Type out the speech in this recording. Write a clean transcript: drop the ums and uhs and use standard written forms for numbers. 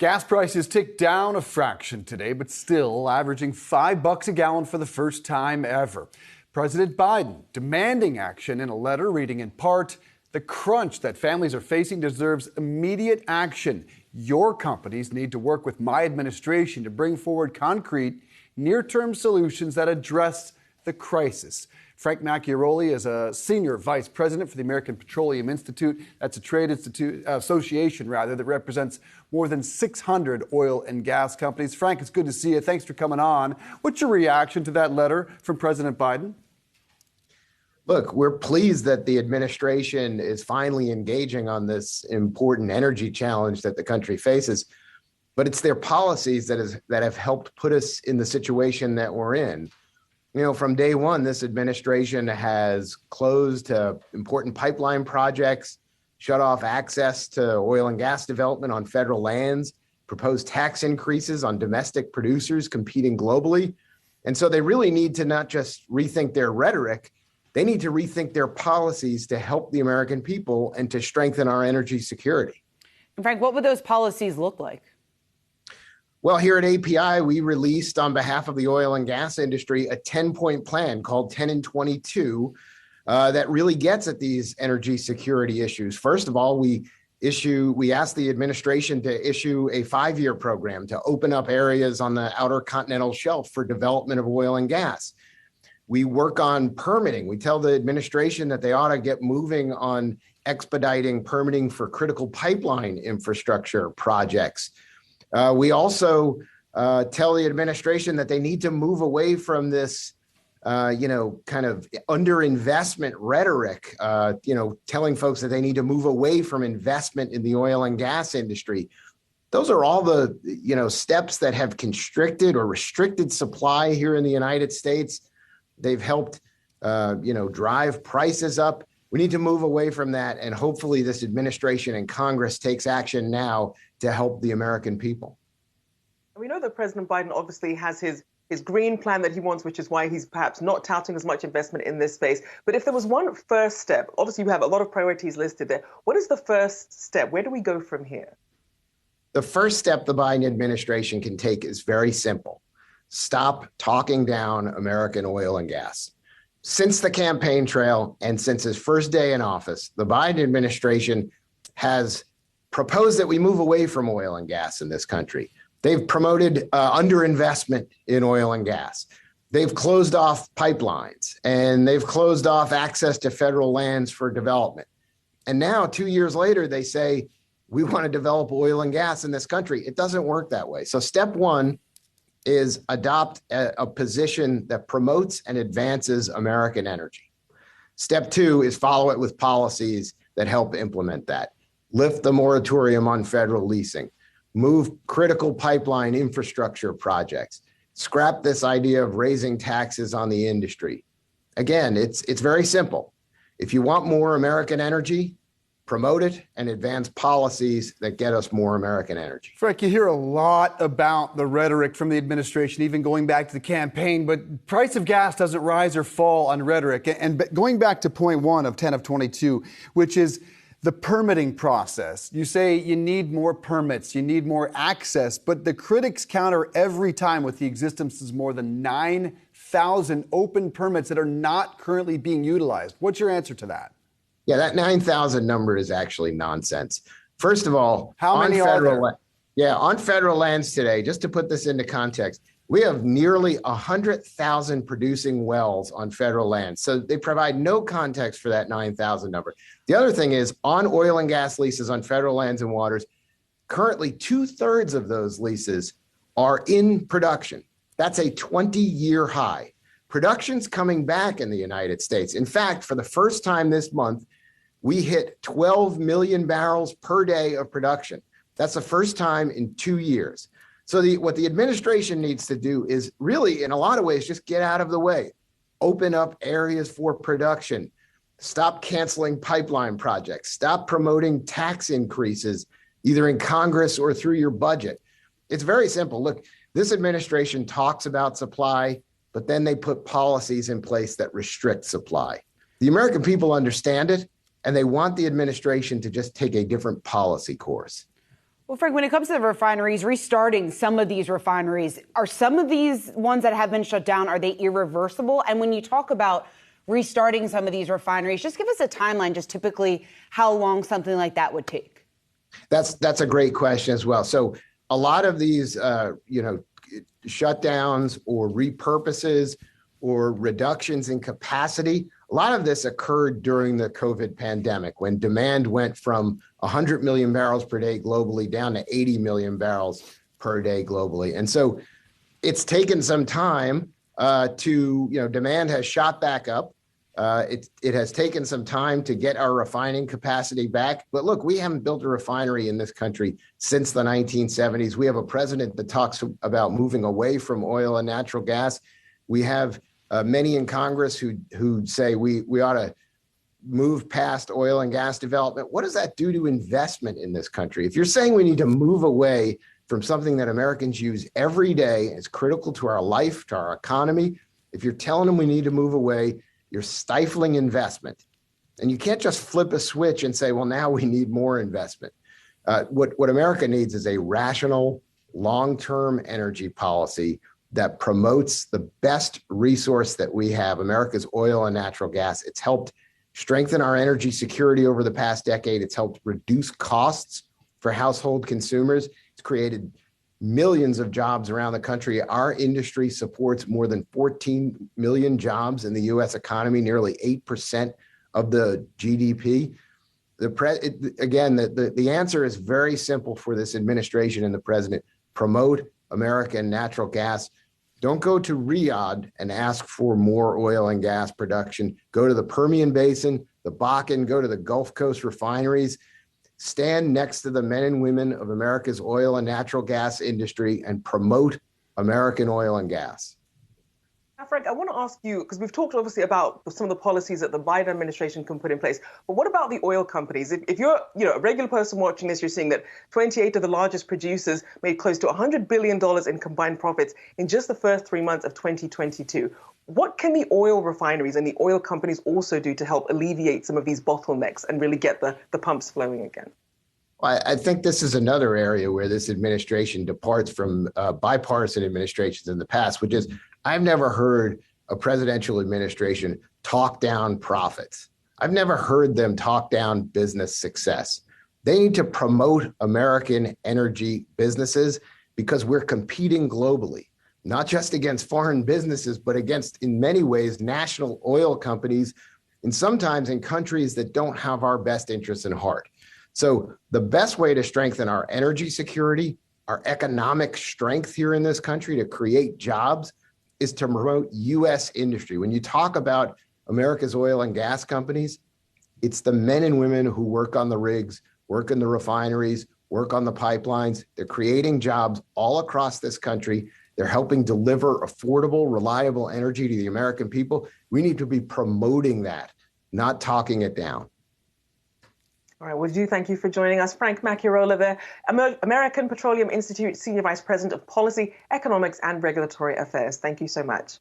Gas prices ticked down a fraction today, but still averaging $5 a gallon for the first time ever. President Biden demanding action in a letter reading in part, "The crunch that families are facing deserves immediate action. Your companies need to work with my administration to bring forward concrete, near-term solutions that address the crisis." Frank Macchiarola is a senior vice president for the American Petroleum Institute. That's a trade association that represents more than 600 oil and gas companies. Frank, it's good to see you. Thanks for coming on. What's your reaction to that letter from President Biden? Look, we're pleased that the administration is finally engaging on this important energy challenge that the country faces, but it's their policies that have helped put us in the situation that we're in. You know, from day one, this administration has closed important pipeline projects, shut off access to oil and gas development on federal lands, proposed tax increases on domestic producers competing globally. And so they really need to not just rethink their rhetoric, they need to rethink their policies to help the American people and to strengthen our energy security. And Frank, what would those policies look like? Well, here at API, we released on behalf of the oil and gas industry a 10-point plan called 10 in 22 that really gets at these energy security issues. First of all, we asked the administration to issue a 5-year program to open up areas on the outer continental shelf for development of oil and gas. We work on permitting. We tell the administration that they ought to get moving on expediting permitting for critical pipeline infrastructure projects. We also tell the administration that they need to move away from this, kind of underinvestment rhetoric, telling folks that they need to move away from investment in the oil and gas industry. Those are all the, steps that have constricted or restricted supply here in the United States. They've helped, drive prices up. We need to move away from that. And hopefully this administration and Congress takes action now to help the American people. We know that President Biden obviously has his green plan that he wants, which is why he's perhaps not touting as much investment in this space. But if there was one first step, obviously you have a lot of priorities listed there. What is the first step? Where do we go from here? The first step the Biden administration can take is very simple. Stop talking down American oil and gas. Since the campaign trail and since his first day in office, the Biden administration has proposed that we move away from oil and gas in this country. They've promoted underinvestment in oil and gas. They've closed off pipelines and they've closed off access to federal lands for development. And now, 2 years later, they say, we want to develop oil and gas in this country. It doesn't work that way. So step one is adopt a position that promotes and advances American energy. Step two is follow it with policies that help implement that. Lift the moratorium on federal leasing. Move critical pipeline infrastructure projects. Scrap this idea of raising taxes on the industry. Again, it's very simple. If you want more American energy, promote it and advance policies that get us more American energy. Frank, you hear a lot about the rhetoric from the administration, even going back to the campaign, but price of gas doesn't rise or fall on rhetoric. And going back to point one of 10 of 22, which is the permitting process. You say you need more permits, you need more access, but the critics counter every time with the existence of more than 9,000 open permits that are not currently being utilized. What's your answer to that? Yeah, that 9,000 number is actually nonsense. First of all, how many are there? On federal lands today, just to put this into context, we have nearly 100,000 producing wells on federal lands. So they provide no context for that 9,000 number. The other thing is on oil and gas leases on federal lands and waters, currently 2/3 of those leases are in production. That's a 20-year high. Production's coming back in the United States. In fact, for the first time this month, we hit 12 million barrels per day of production. That's the first time in 2 years. So what the administration needs to do is really, in a lot of ways, just get out of the way. Open up areas for production. Stop canceling pipeline projects. Stop promoting tax increases, either in Congress or through your budget. It's very simple. Look, this administration talks about supply, but then they put policies in place that restrict supply. The American people understand it, and they want the administration to just take a different policy course. Well, Frank, when it comes to the refineries, restarting some of these refineries, are some of these ones that have been shut down, are they irreversible? And when you talk about restarting some of these refineries, just give us a timeline, just typically how long something like that would take. That's a great question as well. So a lot of these, shutdowns or repurposes or reductions in capacity, a lot of this occurred during the COVID pandemic when demand went from 100 million barrels per day globally down to 80 million barrels per day globally. And so it's taken some time demand has shot back up. It has taken some time to get our refining capacity back. But look, we haven't built a refinery in this country since the 1970s. We have a president that talks about moving away from oil and natural gas. We have many in Congress who say we ought to move past oil and gas development. What does that do to investment in this country? If you're saying we need to move away from something that Americans use every day, it's critical to our life, to our economy. If you're telling them we need to move away, you're stifling investment. And you can't just flip a switch and say, well, now we need more investment. What America needs is a rational, long-term energy policy that promotes the best resource that we have, America's oil and natural gas. It's helped strengthen our energy security over the past decade. It's helped reduce costs for household consumers. It's created millions of jobs around the country. Our industry supports more than 14 million jobs in the U.S. economy, nearly 8% of the GDP. The answer is very simple for this administration and the president. Promote American natural gas. Don't go to Riyadh and ask for more oil and gas production. Go to the Permian Basin, the Bakken, go to the Gulf Coast refineries. Stand next to the men and women of America's oil and natural gas industry and promote American oil and gas. Now, Frank, I want to ask you, because we've talked obviously about some of the policies that the Biden administration can put in place, but what about the oil companies? If you're a regular person watching this, you're seeing that 28 of the largest producers made close to $100 billion in combined profits in just the first 3 months of 2022. What can the oil refineries and the oil companies also do to help alleviate some of these bottlenecks and really get the pumps flowing again? I think this is another area where this administration departs from bipartisan administrations in the past, which is I've never heard a presidential administration talk down profits. I've never heard them talk down business success. They need to promote American energy businesses because we're competing globally, not just against foreign businesses, but against, in many ways, national oil companies, and sometimes in countries that don't have our best interests in heart. So the best way to strengthen our energy security, our economic strength here in this country to create jobs is to promote U.S. industry. When you talk about America's oil and gas companies, it's the men and women who work on the rigs, work in the refineries, work on the pipelines. They're creating jobs all across this country. They're helping deliver affordable, reliable energy to the American people. We need to be promoting that, not talking it down. All right, well, do thank you for joining us. Frank Macchiarola there, American Petroleum Institute Senior Vice President of Policy, Economics and Regulatory Affairs. Thank you so much.